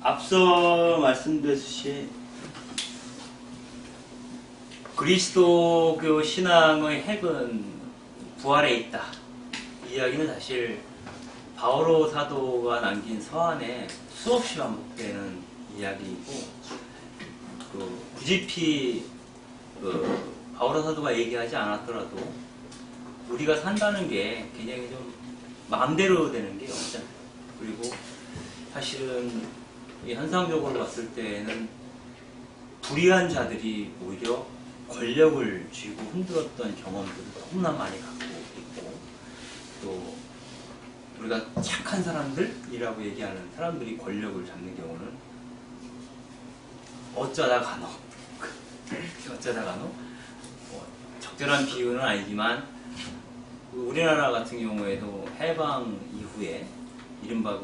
앞서 말씀드렸듯이 그리스도교 신앙의 핵은 부활에 있다. 이 이야기는 사실 바오로 사도가 남긴 서한에 수없이 반복되는 이야기이고, 굳이 바오로 사도가 얘기하지 않았더라도 우리가 산다는 게 굉장히 좀 마음대로 되는 게 없잖아요. 그리고 사실은 현상적으로 봤을 때는 불의한 자들이 오히려 권력을 쥐고 흔들었던 경험들을 너무나 많이 갖고 있고, 또 우리가 착한 사람들이라고 얘기하는 사람들이 권력을 잡는 경우는 어쩌다 간혹 적절한 비유는 아니지만 우리나라 같은 경우에도 해방 이후에 이른바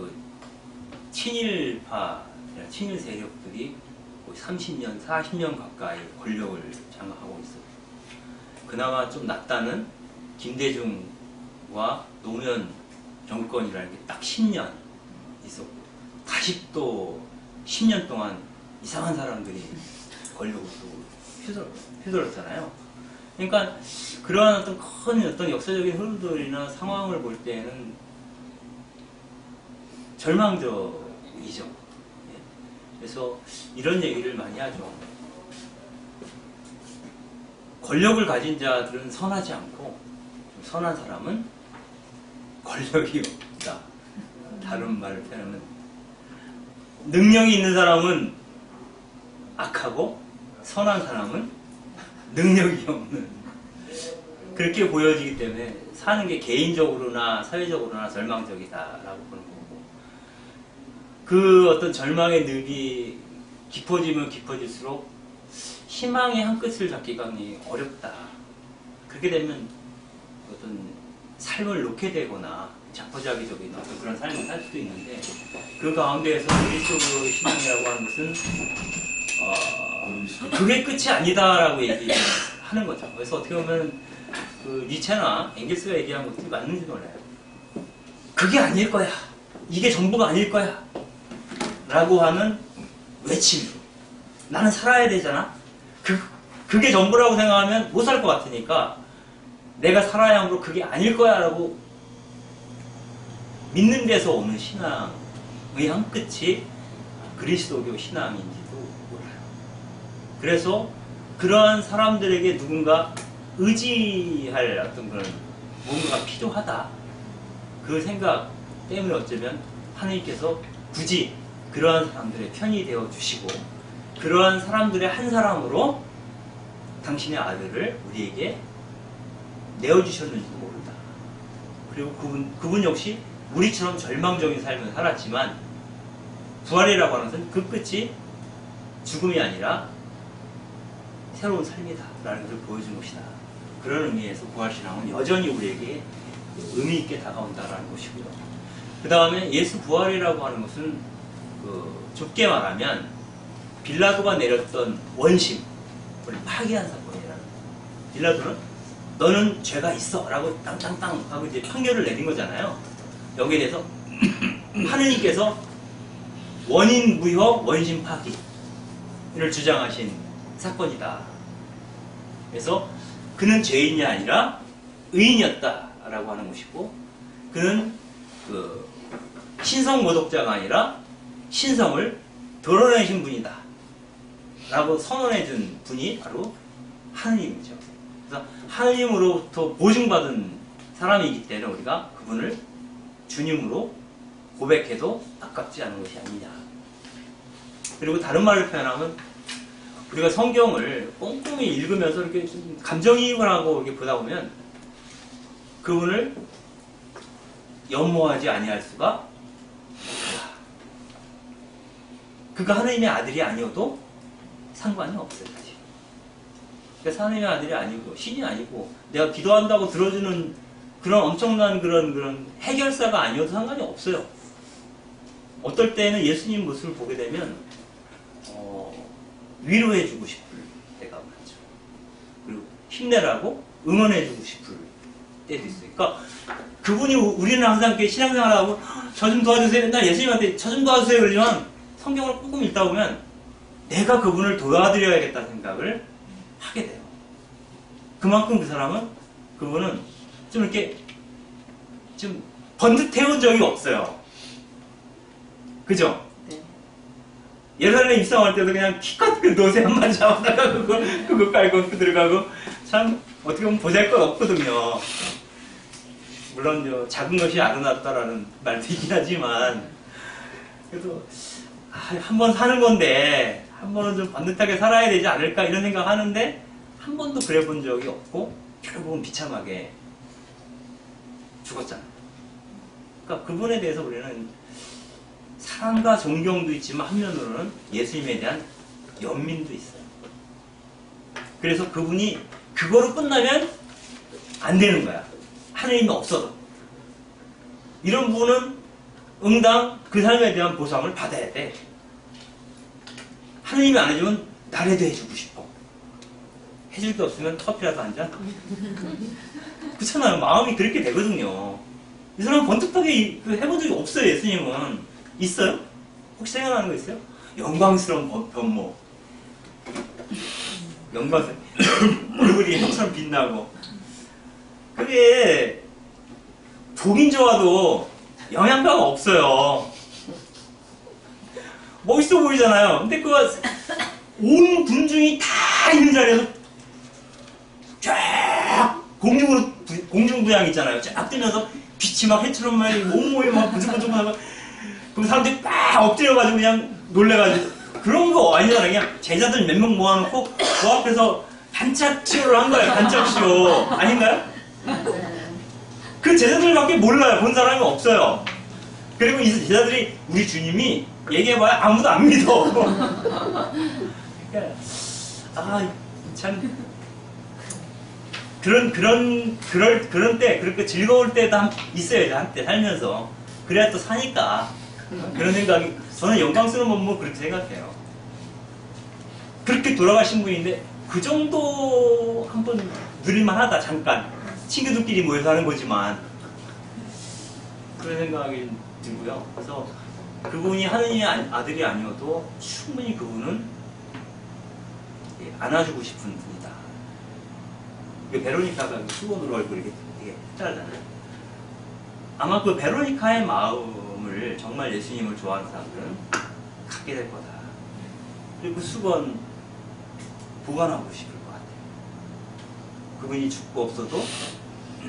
친일파, 친일 세력들이 30년, 40년 가까이 권력을 장악하고 있어요. 그나마 좀 낫다는 김대중과 노무현 정권이라는 게 딱 10년 있었고, 다시 또 10년 동안 이상한 사람들이 권력을 또 휘둘렀잖아요. 그러니까 그러한 큰 역사적인 흐름들이나 상황을 볼 때는 절망적이죠. 그래서 이런 얘기를 많이 하죠. 권력을 가진 자들은 선하지 않고 선한 사람은 권력이 없다. 다른 말을 표현하면 능력이 있는 사람은 악하고 선한 사람은 능력이 없는, 그렇게 보여지기 때문에 사는 게 개인적으로나 사회적으로나 절망적이다라고 보는 거고, 그 어떤 절망의 늪이 깊어지면 깊어질수록 희망의 한 끝을 잡기가 어렵다. 그렇게 되면 어떤 삶을 놓게 되거나 자포자기적인 어떤 그런 삶을 살 수도 있는데, 그 가운데에서 그리스도 신앙이라고 하는 것은 그게 끝이 아니다라고 얘기하는 거죠. 그래서 어떻게 보면 니체나 엥겔스가 얘기한 것들이 맞는지 몰라요. 그게 아닐 거야. 이게 전부가 아닐 거야. 라고 하는 외침으로 나는 살아야 되잖아. 그게 전부라고 생각하면 못 살 것 같으니까 내가 살아야 하므로 그게 아닐 거야 라고 믿는 데서 오는 신앙의 한 끝이 그리스도교 신앙인지도 몰라요. 그래서 그러한 사람들에게 누군가 의지할 어떤 그런 뭔가가 필요하다. 그 생각 때문에 어쩌면 하나님께서 굳이 그러한 사람들의 편이 되어 주시고, 그러한 사람들의 한 사람으로 당신의 아들을 우리에게 내어주셨는지도 모른다. 그리고 그분 역시 우리처럼 절망적인 삶을 살았지만 부활이라고 하는 것은 그 끝이 죽음이 아니라 새로운 삶이다 라는 것을 보여준 것이다. 그런 의미에서 부활신앙은 여전히 우리에게 의미 있게 다가온다라는 것이고요. 그 다음에 예수 부활이라고 하는 것은 좁게 말하면 빌라도가 내렸던 원심을 파기한 사건이라는 거예요. 빌라도는 너는 죄가 있어 라고 땅땅땅 하고 이제 판결을 내린 거잖아요. 여기에 대해서 하느님께서 원인 무효 원심 파기를 주장하신 사건이다. 그래서 그는 죄인이 아니라 의인이었다 라고 하는 것이고, 그는 신성 모독자가 아니라 신성을 드러내신 분이다 라고 선언해 준 분이 바로 하느님이죠. 그래서 하느님으로부터 보증받은 사람이기 때문에 우리가 그분을 주님으로 고백해도 아깝지 않은 것이 아니냐. 그리고 다른 말을 표현하면 우리가 성경을 꼼꼼히 읽으면서 이렇게 좀 감정이입을 하고 이렇게 보다 보면 그분을 연모하지 아니할 수가 없다. 그가 하느님의 아들이 아니어도 상관이 없어요, 사실. 그러니까 하느님의 아들이 아니고 신이 아니고 내가 기도한다고 들어주는 그런 엄청난 그런 해결사가 아니어도 상관이 없어요. 어떨 때는 예수님 모습을 보게 되면 위로해주고 싶을 때가 많죠. 그리고 힘내라고 응원해주고 싶을 때도 있어요. 그러니까 그분이, 우리는 항상 이렇게 신앙생활을 하고 저 좀 도와주세요. 맨날 예수님한테 저 좀 도와주세요. 그러지만 성경을 조금 읽다 보면 내가 그분을 도와드려야겠다는 생각을 하게 돼요. 그만큼 그 사람은, 그분은 좀 이렇게 좀 번듯해온 적이 없어요. 그죠? 네. 예루살렘에 입성할 때도 그냥 키껏 그 노새 한 마리 잡아다가 그거 깔고 들어가고, 참 어떻게 보면 보잘것 없거든요. 물론 작은 것이 아름답다라는 말도 있긴 하지만, 그래도 한 번 사는 건데 한 번은 좀 번듯하게 살아야 되지 않을까 이런 생각하는데 한 번도 그래 본 적이 없고 결국은 비참하게 죽었잖아요. 그러니까 그분에 대해서 우리는 사랑과 존경도 있지만 한면으로는 예수님에 대한 연민도 있어요. 그래서 그분이 그거로 끝나면 안 되는 거야. 하나님이 없어도. 이런 분은 응당 그 삶에 대한 보상을 받아야 돼. 하나님이 안 해주면 나라도 해주고 싶어. 해줄 게 없으면 커피라도 한 잔? 그렇잖아요. 마음이 그렇게 되거든요. 이 사람은 번뜩하게 해본 적이 없어요. 예수님은. 있어요? 혹시 생각나는 거 있어요? 영광스러운 변모. 영광스러운 얼굴이 형처럼 빛나고. 그게 보긴 좋아도 영양가가 없어요. 멋있어 보이잖아요. 근데 그거 온 군중이 다 있는 자리에서 쫙 공중부양 있잖아요. 쫙 뜨면서 빛이 막 해처럼 막 온몸이 막 부들부들하고 그럼 사람들이 막 엎드려가지고 그냥 놀래가지고 그런 거 아니잖아요. 그냥 제자들 몇 명 모아놓고 그 앞에서 단짝쇼를 한 거예요. 단짝쇼 아닌가요? 그 제자들밖에 몰라요. 본 사람이 없어요. 그리고 이 제자들이 우리 주님이 얘기해봐야 아무도 안 믿어. 그러니까 참 그런 때 그렇게 즐거울 때도 있어야죠. 한때 살면서 그래야 또 사니까 그런 생각이 저는 영광스러운 법문 그렇게 생각해요. 그렇게 돌아가신 분인데 그 정도 한번 누릴만하다. 잠깐 친구들끼리 모여서 하는 거지만 그런 생각이 들고요. 그래서 그분이 하느님의 아들이 아니어도 충분히 그분은 안아주고 싶은 분이다. 베로니카가 수건으로 얼굴이 되게 했잖아요. 아마 그 베로니카의 마음을 정말 예수님을 좋아하는 사람들은 갖게 될 거다. 그리고 그 수건 보관하고 싶을 것 같아요. 그분이 죽고 없어도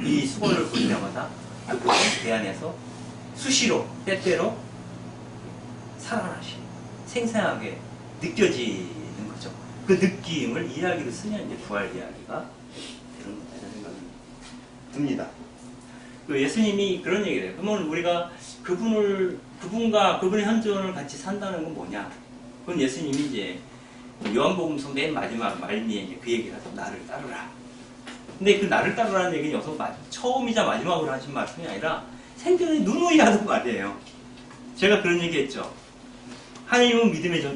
이 수건을 볼 때마다 그분이 내 안에서 수시로 때때로 살아나시 생생하게 느껴지는 거죠. 그 느낌을 이야기로 쓰면 이제 부활 이야기가 되는 거다 이런 생각이 듭니다. 그 예수님이 그런 얘기를 해요. 그러면 우리가 그분과 그분의 현존을 같이 산다는 건 뭐냐? 그건 예수님이 이제 요한복음서 맨 마지막 말미에 이제 그 얘기를 하죠. 나를 따르라. 근데 그 나를 따르라는 얘기는 여기서 처음이자 마지막으로 하신 말씀이 아니라 생전에 누누이 하던 말이에요. 제가 그런 얘기 했죠. 하나님은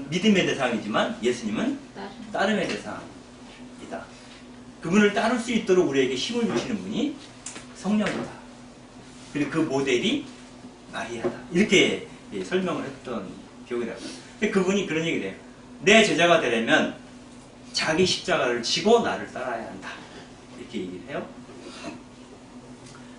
믿음의 대상이지만 예수님은 따름의 대상이다. 그분을 따를 수 있도록 우리에게 힘을 주시는 분이 성령이다. 그리고 그 모델이 마리아다. 이렇게 설명을 했던 기억이 나요. 근데 그분이 그런 얘기를 해요. 내 제자가 되려면 자기 십자가를 지고 나를 따라야 한다. 이렇게 얘기를 해요.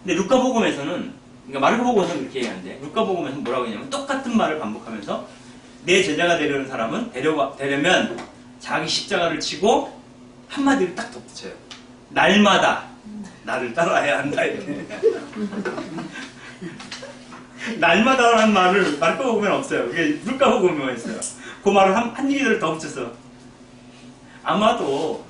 근데 루카복음에서는, 그러니까 마르코복음에서는 그렇게 얘기하는데 루카복음에서는 뭐라고 했냐면 똑같은 말을 반복하면서 내 제자가 되려는 사람은 되려면 자기 십자가를 지고 한마디를 딱 덧붙여요. 날마다 나를 따라야 한다. 날마다라는 말을 마르코복음에는 없어요. 그게 루카복음에만 있어요. 그 말을 한 일을 더 붙였어. 아마도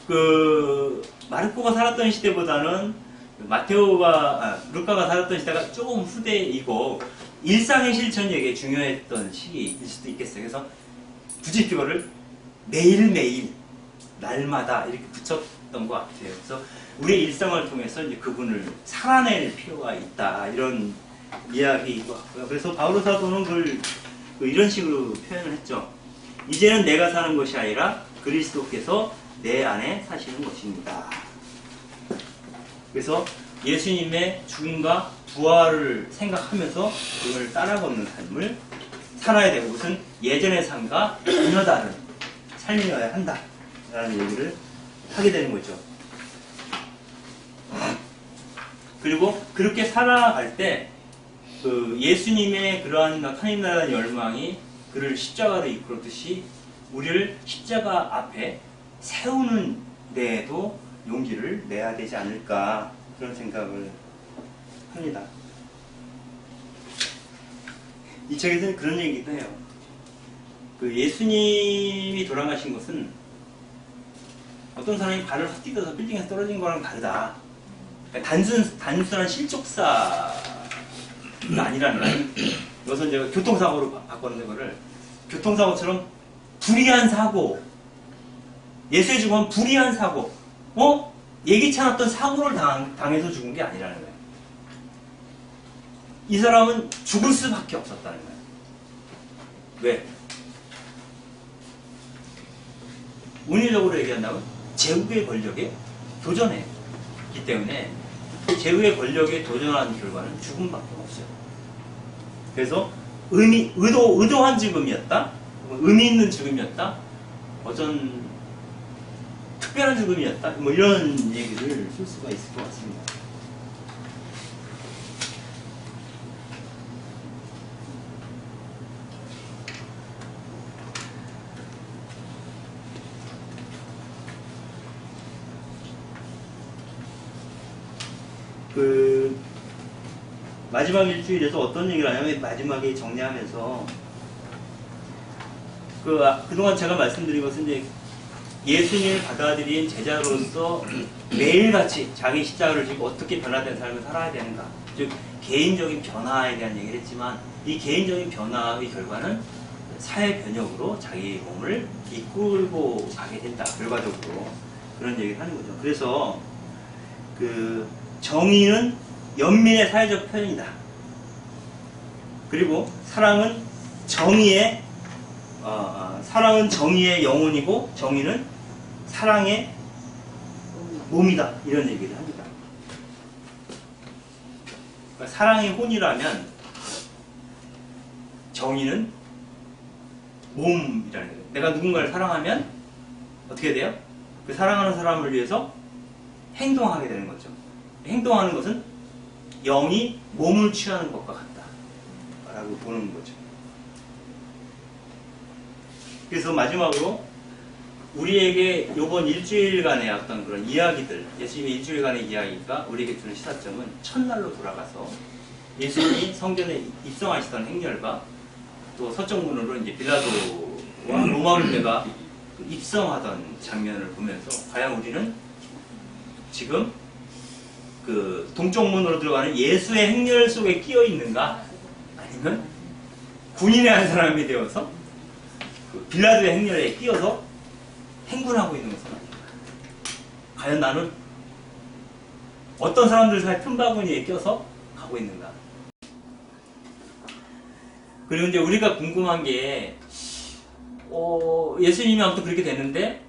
그 마르코가 살았던 시대보다는 루카가 살았던 시대가 조금 후대이고 일상의 실천이 중요했던 시기일 수도 있겠어요. 그래서 굳이 그거를 매일매일 날마다 이렇게 붙였던 것 같아요. 그래서 우리의 일상을 통해서 이제 그분을 살아낼 필요가 있다 이런 이야기인 것 같고요. 그래서 바오로 사도는 그걸 이런 식으로 표현을 했죠. 이제는 내가 사는 것이 아니라 그리스도께서 내 안에 사시는 것입니다. 그래서 예수님의 죽음과 부활을 생각하면서 그걸 따라 걷는 삶을 살아야 되고, 그것은 예전의 삶과 전혀 다른 삶이어야 한다 라는 얘기를 하게 되는 거죠. 그리고 그렇게 살아갈 때 그 예수님의 그러한 하나님 나라의 열망이 그를 십자가로 이끌었듯이 우리를 십자가 앞에 세우는 데에도 용기를 내야 되지 않을까, 그런 생각을 합니다. 이 책에서는 그런 얘기도 해요. 그 예수님이 돌아가신 것은 어떤 사람이 발을 헛디뎌서 빌딩에서 떨어진 거랑 다르다. 그러니까 단순한 실족사가 아니라는 거예요. 이것은 제가 교통사고로 바꿨는데, 그거를 교통사고처럼 불의한 사고, 예수의 죽음은 불의한 사고, 예기치 않았던 사고를 당해서 죽은 게 아니라는 거예요. 이 사람은 죽을 수밖에 없었다는 거예요. 왜? 운율적으로 얘기한다면 제국의 권력에 도전했기 때문에 제국의 권력에 도전한 결과는 죽음밖에 없어요. 그래서 의도한 죽음이었다, 의미 있는 죽음이었다, 어떤 특별한 죽음이었다, 뭐 이런 얘기를 쓸 수가 있을 것 같습니다. 그 마지막 일주일에서 어떤 얘기를 하냐면, 마지막에 정리하면서 그동안 제가 말씀드린 것은 이제 예수님을 받아들인 제자로서 매일같이 자기 십자가를 지고 어떻게 변화된 삶을 살아야 되는가, 즉 개인적인 변화에 대한 얘기를 했지만, 이 개인적인 변화의 결과는 사회 변혁으로 자기 몸을 이끌고 가게 된다, 결과적으로. 그런 얘기를 하는 거죠. 그래서 그 정의는 연민의 사회적 표현이다. 그리고 사랑은 정의의 영혼이고, 정의는 사랑의 몸이다, 이런 얘기를 합니다. 그러니까 사랑의 혼이라면 정의는 몸이라는 거예요. 내가 누군가를 사랑하면 어떻게 돼요? 그 사랑하는 사람을 위해서 행동하게 되는 거죠. 행동하는 것은 영이 몸을 취하는 것과 같다 라고 보는 거죠. 그래서 마지막으로 우리에게 이번 일주일간의 어떤 그런 이야기들, 예수님의 일주일간의 이야기가 우리에게 주는 시사점은 첫날로 돌아가서 예수님이 성전에 입성하시던 행렬과 또 서쪽문으로 이제 빌라도와 로마군대가 입성하던 장면을 보면서, 과연 우리는 지금 그 동쪽 문으로 들어가는 예수의 행렬 속에 끼어 있는가, 아니면 군인의 한 사람이 되어서 그 빌라도의 행렬에 끼어서 행군하고 있는 것은 아닌가. 과연 나는 어떤 사람들 사이 틈바구니에 껴서 가고 있는가. 그리고 이제 우리가 궁금한 게, 예수님이 아무튼 그렇게 됐는데,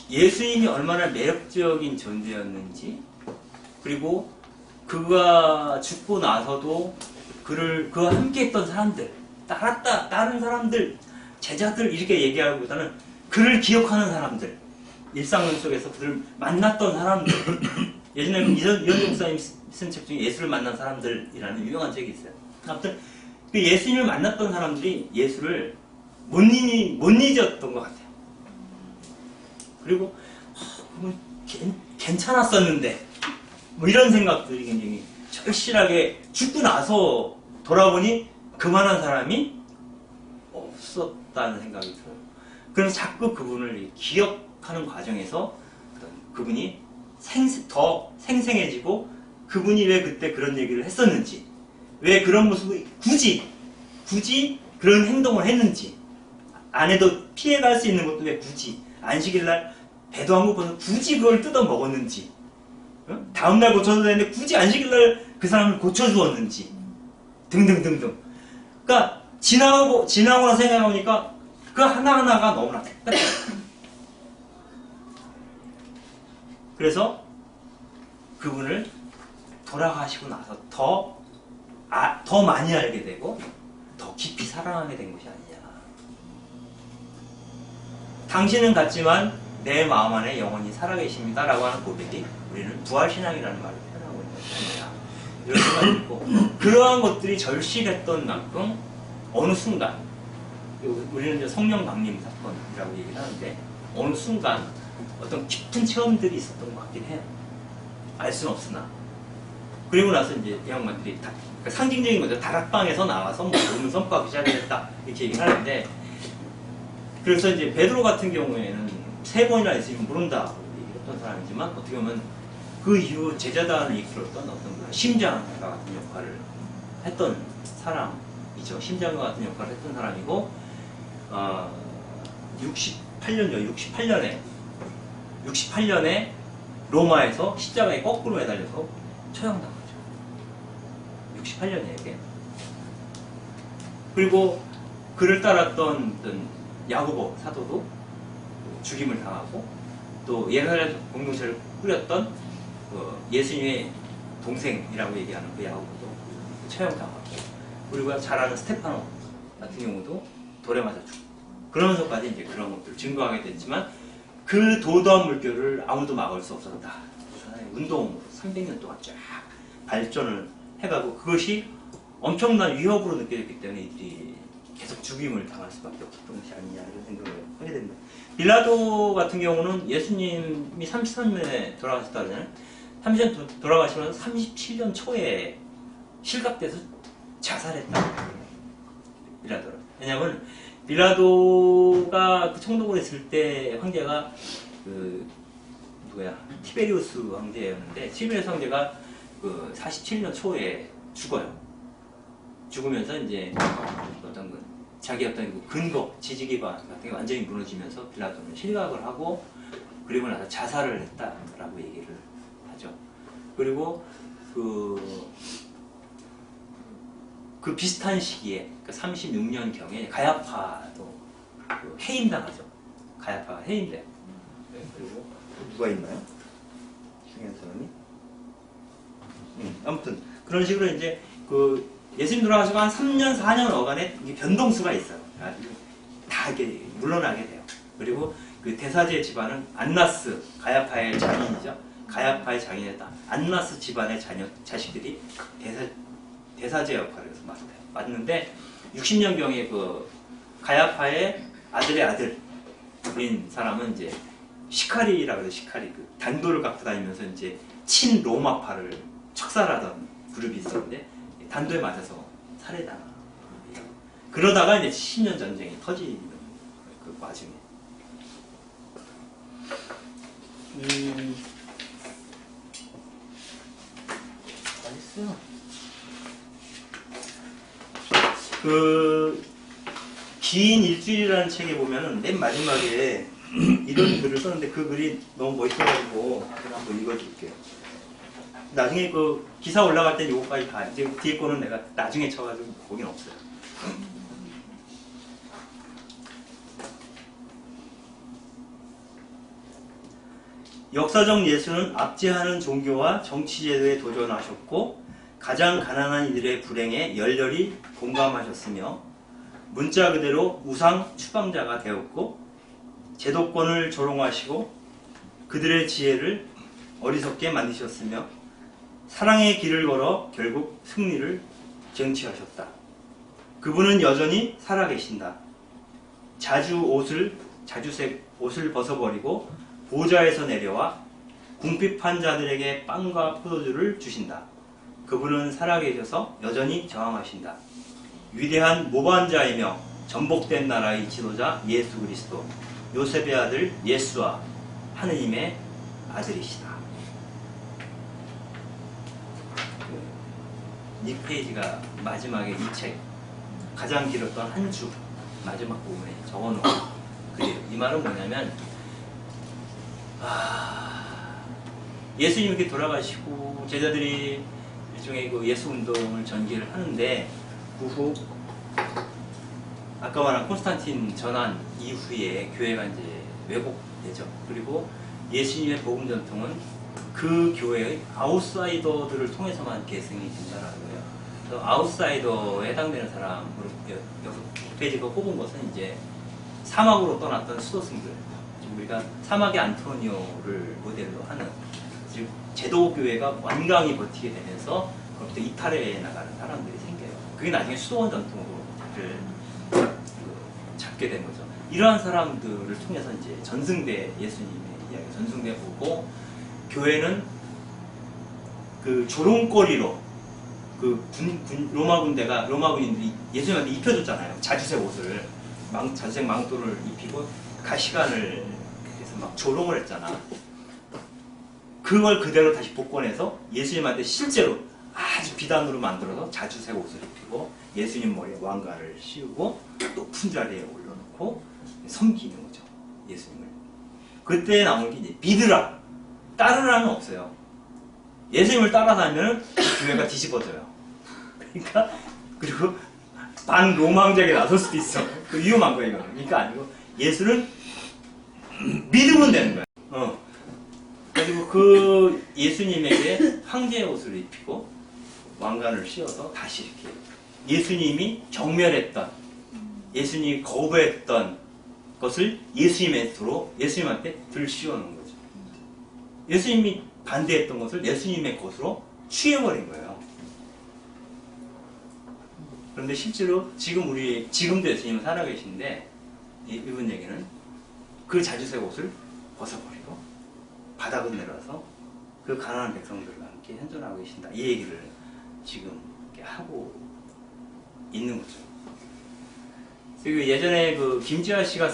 예수님이 얼마나 매력적인 존재였는지, 그리고 그가 죽고 나서도 그와 함께 했던 사람들, 다른 사람들, 제자들, 이렇게 얘기하기보다는 그를 기억하는 사람들, 일상 속에서 그를 만났던 사람들. 예전에 이현종 목사님 쓴 책 중에 예수를 만난 사람들이라는 유명한 책이 있어요. 아무튼 그 예수님을 만났던 사람들이 예수를 못 잊었던 것 같아요. 그리고 괜찮았었는데 뭐 이런 생각들이 굉장히 절실하게, 죽고 나서 돌아보니 그만한 사람이 없었다는 생각이 들어요. 그래서 자꾸 그분을 기억하는 과정에서 그분이 더 생생해지고, 그분이 왜 그때 그런 얘기를 했었는지, 왜 그런 모습을 굳이 그런 행동을 했는지, 안에도 피해갈 수 있는 것도 왜 굳이 안식일날 배도 안 고파서 굳이 그걸 뜯어 먹었는지, 다음날 고쳐도 되는데 굳이 안식일날 그 사람을 고쳐주었는지, 등등등등. 그러니까 지나고 나서 생각해보니까 그 하나하나가 너무나 택같아요. 그래서 그분을 돌아가시고 나서 더 많이 알게 되고 더 깊이 사랑하게 된 것이 아니냐. 당신은 같지만 내 마음 안에 영원히 살아계십니다 라고 하는 고백이 우리는 부활신앙이라는 말을 표현하고 있는 것이 아니냐, 이런 생각이 있고, 그러한 것들이 절실했던 만큼 어느 순간, 우리는 이제 성령 강림 사건이라고 얘기를 하는데, 어느 순간 어떤 깊은 체험들이 있었던 것 같긴 해요. 알 수는 없으나. 그리고 나서 이제 이 양반들이 그러니까 상징적인 거죠. 다락방에서 나와서 뭐 오늘 선포하기 시작했다 이렇게 얘기를 하는데, 그래서 이제 베드로 같은 경우에는 3번이나 예수님 모른다 얘기했던 사람이지만, 어떻게 보면 그 이후 제자단을 이끌었던 어떤 심장과 같은 역할을 했던 사람이죠. 심장과 같은 역할을 했던 사람이고, 68년에 로마에서 십자가에 거꾸로 매달려서 처형당하죠. 68년이에요, 이게. 그리고 그를 따랐던 야고보 사도도 죽임을 당하고, 또 예루살렘 공동체를 꾸렸던 예수님의 동생이라고 얘기하는 그 야고보도 처형당하고, 그리고 잘 아는 스테파노 같은 경우도 돌에 맞아 죽고, 그러면서까지 이제 그런 것들을 증거하게 됐지만, 그 도도한 물결을 아무도 막을 수 없었다. 운동으로 300년 동안 쫙 발전을 해가고, 그것이 엄청난 위협으로 느껴졌기 때문에 이들이 계속 죽임을 당할 수밖에 없었던 것이 아니냐, 이런 생각을 하게 됩니다. 빌라도 같은 경우는 예수님이 33년에 돌아가셨다 그러잖아요. 30년 돌아가시면서 37년 초에 실각돼서 자살했다. 빌라도는. 왜냐하면 빌라도가 그 총독을 했을 때 황제가 티베리우스 황제였는데, 티베리우스 황제가 47년 초에 죽어요. 죽으면서 이제 자기 어떤 근거, 지지 기반 같은 게 완전히 무너지면서 빌라도는 실각을 하고, 그리고 나서 자살을 했다라고 얘기를 하죠. 그리고 그 비슷한 시기에, 36년경에 가야파도 해임당하죠. 가야파가 해임돼요. 그리고 누가 있나요? 중요한 사람이? 아무튼 그런 식으로 이제 예수님 돌아가시고 한 3년, 4년 어간에 변동수가 있어요. 다 이렇게 물러나게 돼요. 그리고 그 대사제 집안은 안나스, 가야파의 장인이죠. 가야파의 장인이었다. 안나스 집안의 자식들이 대사제 역할을 해서 맡는데, 60년경에 가야파의 아들의 아들인 사람은 이제 시카리라고 해서, 시카리, 단도를 갖고 다니면서 이제 친 로마파를 척살하던 그룹이 있었는데, 단도에 맞아서 살해당합니다. 그러다가 이제 70년 전쟁이 터지는 그 와중에. 맛있어요. 긴 일주일이라는 책에 보면은 맨 마지막에 이런 글을 썼는데, 그 글이 너무 멋있어가지고 제가 한번 읽어줄게요. 나중에 기사 올라갈 땐 요거까지 다, 이제 뒤에 거는 내가 나중에 쳐가지고 거긴 없어요. 역사적 예수는 압제하는 종교와 정치제도에 도전하셨고, 가장 가난한 이들의 불행에 열렬히 공감하셨으며, 문자 그대로 우상 추방자가 되었고, 제도권을 조롱하시고 그들의 지혜를 어리석게 만드셨으며, 사랑의 길을 걸어 결국 승리를 쟁취하셨다. 그분은 여전히 살아계신다. 자주색 옷을 벗어버리고 보좌에서 내려와 궁핍한 자들에게 빵과 포도주를 주신다. 그분은 살아계셔서 여전히 저항하신다. 위대한 모반자이며 전복된 나라의 지도자 예수 그리스도, 요셉의 아들 예수와 하느님의 아들이시다. 닉 페이지가 마지막에 이 책 가장 길었던 한 주 마지막 부분에 적어놓은 글이에요. 이 말은 뭐냐면, 예수님이 이렇게 돌아가시고 제자들이 일종의 예수 운동을 전개를 하는데, 그 후 아까 말한 콘스탄틴 전환 이후에 교회가 이제 왜곡되죠. 그리고 예수님의 복음 전통은 그 교회의 아웃사이더들을 통해서만 계승이 된다라고요. 그래서 아웃사이더에 해당되는 사람으로 여기서 페이지가 꼽은 것은 이제 사막으로 떠났던 수도승들, 우리가 사막의 안토니오를 모델로 하는, 즉 제도교회가 완강히 버티게 되면서 그로부터 이탈해 나가는 사람들이 생겨요. 그게 나중에 수도원 전통을 잡게 된 거죠. 이러한 사람들을 통해서 이제 전승대 예수님의 이야기, 전승대 보고 교회는 그 조롱거리로 그 로마 군인들이 예수님한테 입혀줬잖아요. 자주색 옷을, 자주색 망토를 입히고 가시관을 해서 막 조롱을 했잖아. 그걸 그대로 다시 복권해서 예수님한테 실제로 아주 비단으로 만들어서 자주색 옷을 입히고 예수님 머리에 왕관을 씌우고 높은 자리에 올려놓고 섬기는 거죠. 예수님을. 그때 나오는 게 이제 믿으라, 따르라는 없어요. 예수님을 따라다니면 교회가 뒤집어져요. 그러니까 그리고 반로망적에 나설 수도 있어. 그 위험한 거예요. 이거는. 그러니까 아니고 예수를 믿으면 되는 거예요. 그리고 그 예수님에게 황제의 옷을 입히고 왕관을 씌워서 다시 이렇게 예수님이 경멸했던, 예수님이 거부했던 것을 예수님한테 들씌워놓은 거죠. 예수님이 반대했던 것을 예수님의 것으로 취해버린 거예요. 그런데 실제로 지금도 예수님은 살아계신데, 이분 얘기는 그 자주색 옷을 벗어버리고 바닥을 내려서 그 가난한 백성들과 함께 현존하고 계신다. 이 얘기를 지금 이렇게 하고 있는 거죠. 그리고 예전에 그 김지아 씨가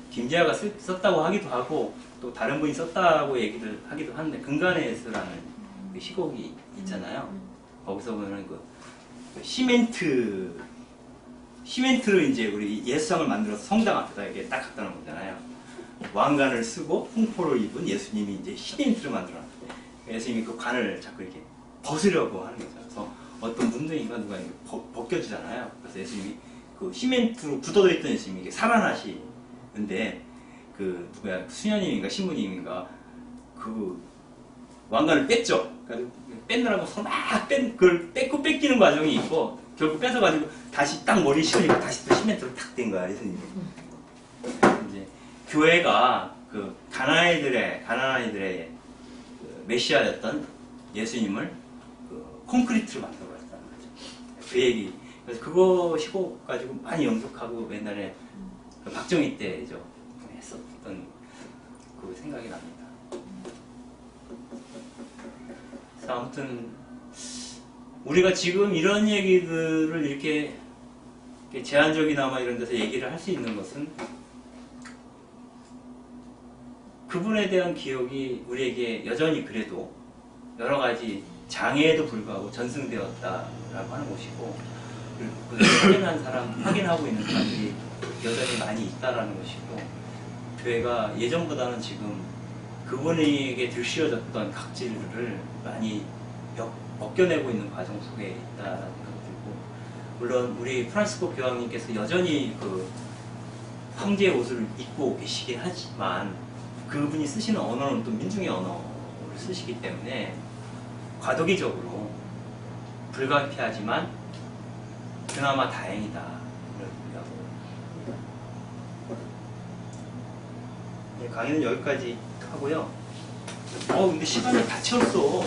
김지아가 썼다고 하기도 하고 또 다른 분이 썼다고 얘기를 하기도 하는데, 근간에서라는 그 시곡이 있잖아요. 거기서 보면 그 시멘트로 이제 우리 예수상을 만들어서 성당 앞에다 이렇게 딱 갖다 놓은 거잖아요. 왕관을 쓰고 홍포를 입은 예수님이 이제 시멘트를 만들어놨는데, 예수님이 그 관을 자꾸 이렇게 벗으려고 하는 거죠. 그래서 어떤 문둥이가 누가 벗겨주잖아요. 그래서 예수님이 그 시멘트로 굳어져 있던 예수님이 이게 살아나시는데, 그 누구야, 수녀님인가 신부님인가 그 왕관을 뺐죠. 그러니까 뺏느라고 막 그걸 뺏기는 과정이 있고, 결국 뺏어가지고 다시 딱 머리 씌우니까 다시 또 시멘트로 탁 된 거야, 예수님이. 이제 교회가 그 가난한 아이들의 그 메시아였던 예수님을 그 콘크리트로 만들어버렸다는 거죠. 그 얘기. 그래서 그거 시곡 가지고 많이 연극하고 옛날에 그 박정희 때죠. 했었던 그 생각이 납니다. 그래서 아무튼 우리가 지금 이런 얘기들을 이렇게 제한적이나마 이런 데서 얘기를 할 수 있는 것은 그분에 대한 기억이 우리에게 여전히 그래도 여러 가지 장애에도 불구하고 전승되었다라고 하는 것이고, 그걸 확인하고 있는 사람들이 여전히 많이 있다라는 것이고, 교회가 예전보다는 지금 그분에게 들씌워졌던 각질을 많이 벗겨내고 있는 과정 속에 있다는 생각이 들고, 물론 우리 프란시스코 교황님께서 여전히 그 황제의 옷을 입고 계시긴 하지만 그분이 쓰시는 언어는 또 민중의 언어를 쓰시기 때문에 과도기적으로 불가피하지만 그나마 다행이다. 네, 강의는 여기까지 하고요. 근데 시간이 다 채웠어.